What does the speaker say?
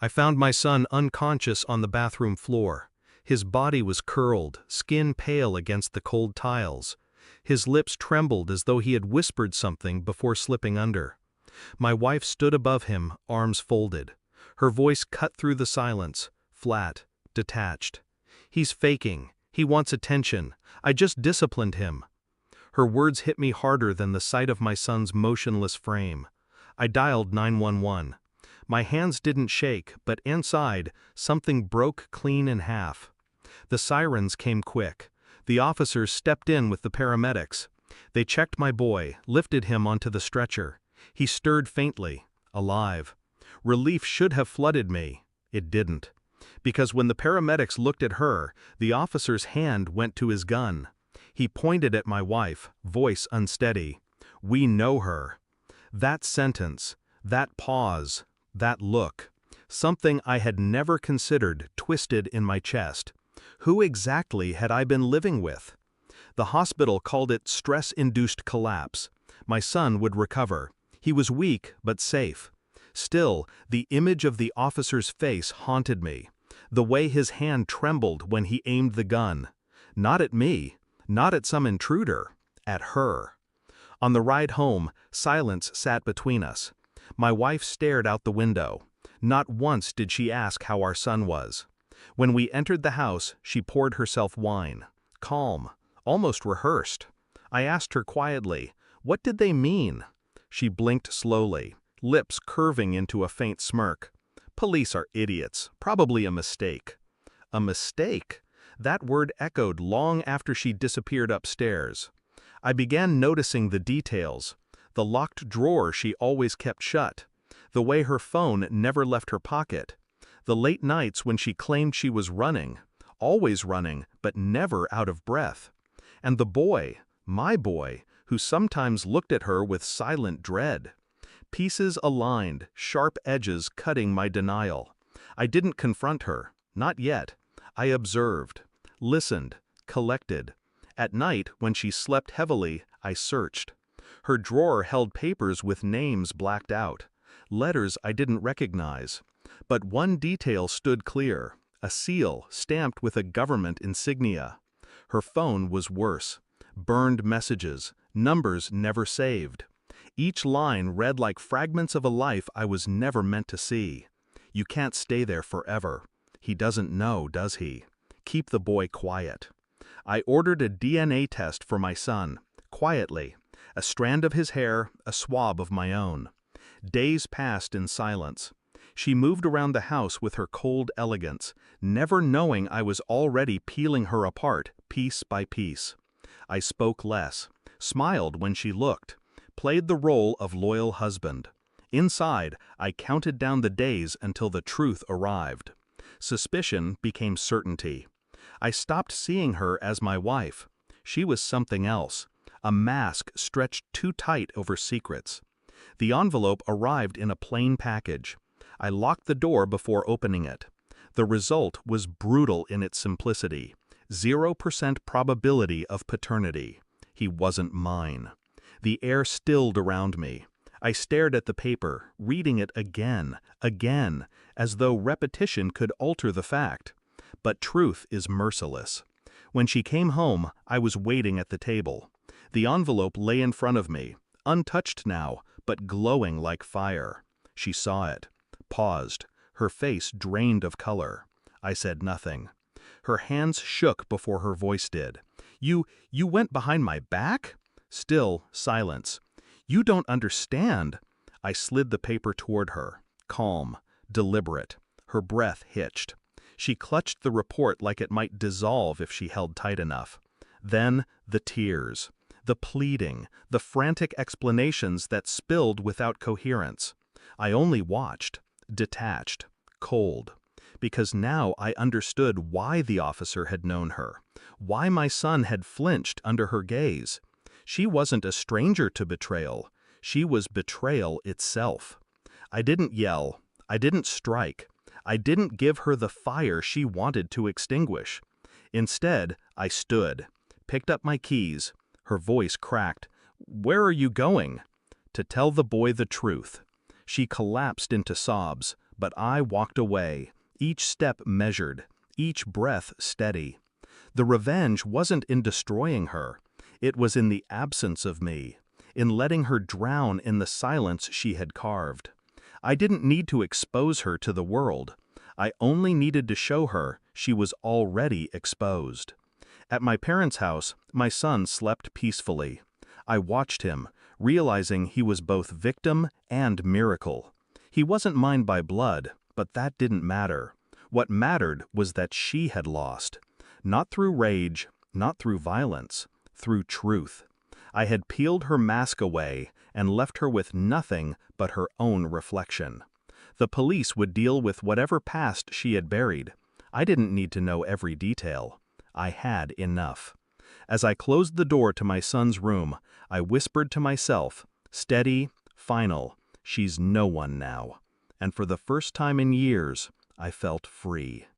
I found my son unconscious on the bathroom floor. His body was curled, skin pale against the cold tiles. His lips trembled as though he had whispered something before slipping under. My wife stood above him, arms folded. Her voice cut through the silence, flat, detached. "He's faking. He wants attention. I just disciplined him." Her words hit me harder than the sight of my son's motionless frame. I dialed 911. My hands didn't shake, but inside, something broke clean in half. The sirens came quick. The officers stepped in with the paramedics. They checked my boy, lifted him onto the stretcher. He stirred faintly, alive. Relief should have flooded me. It didn't. Because when the paramedics looked at her, the officer's hand went to his gun. He pointed at my wife, voice unsteady. "We know her." That sentence, that pause, that look, something I had never considered twisted in my chest. Who exactly had I been living with? The hospital called it stress-induced collapse. My son would recover. He was weak but safe. Still, the image of the officer's face haunted me. The way his hand trembled when he aimed the gun. Not at me, not at some intruder, at her. On the ride home, silence sat between us. My wife stared out the window. Not once did she ask how our son was. When we entered the house, she poured herself wine. Calm, almost rehearsed. I asked her quietly, "What did they mean?" She blinked slowly, lips curving into a faint smirk. "Police are idiots, probably a mistake." A mistake? That word echoed long after she disappeared upstairs. I began noticing the details. The locked drawer she always kept shut. The way her phone never left her pocket. The late nights when she claimed she was running. Always running, but never out of breath. And the boy, my boy, who sometimes looked at her with silent dread. Pieces aligned, sharp edges cutting my denial. I didn't confront her, not yet. I observed, listened, collected. At night, when she slept heavily, I searched. Her drawer held papers with names blacked out, letters I didn't recognize. But one detail stood clear, a seal stamped with a government insignia. Her phone was worse. Burned messages, numbers never saved. Each line read like fragments of a life I was never meant to see. "You can't stay there forever. He doesn't know, does he? Keep the boy quiet." I ordered a DNA test for my son, quietly. A strand of his hair, a swab of my own. Days passed in silence. She moved around the house with her cold elegance, never knowing I was already peeling her apart, piece by piece. I spoke less, smiled when she looked, played the role of loyal husband. Inside, I counted down the days until the truth arrived. Suspicion became certainty. I stopped seeing her as my wife. She was something else, a mask stretched too tight over secrets. The envelope arrived in a plain package. I locked the door before opening it. The result was brutal in its simplicity. 0% probability of paternity. He wasn't mine. The air stilled around me. I stared at the paper, reading it again, as though repetition could alter the fact. But truth is merciless. When she came home, I was waiting at the table. The envelope lay in front of me, untouched now, but glowing like fire. She saw it, paused, her face drained of color. I said nothing. Her hands shook before her voice did. You went behind my back?" Still silence. "You don't understand." I slid the paper toward her, calm, deliberate. Her breath hitched. She clutched the report like it might dissolve if she held tight enough. Then the tears, the pleading, the frantic explanations that spilled without coherence. I only watched, detached, cold. Because now I understood why the officer had known her, why my son had flinched under her gaze. She wasn't a stranger to betrayal. She was betrayal itself. I didn't yell. I didn't strike. I didn't give her the fire she wanted to extinguish. Instead, I stood, picked up my keys. Her voice cracked. "Where are you going?" "To tell the boy the truth." She collapsed into sobs, But I walked away, each step measured, each breath steady. The revenge wasn't in destroying her. It was in the absence of me, in letting her drown in the silence she had carved. I didn't need to expose her to the world. I only needed to show her she was already exposed. At my parents' house, my son slept peacefully. I watched him, realizing he was both victim and miracle. He wasn't mine by blood, but that didn't matter. What mattered was that she had lost. Not through rage, not through violence, through truth. I had peeled her mask away and left her with nothing but her own reflection. The police would deal with whatever past she had buried. I didn't need to know every detail. I had enough. As I closed the door to my son's room, I whispered to myself, steady, final, she's no one now. And for the first time in years, I felt free.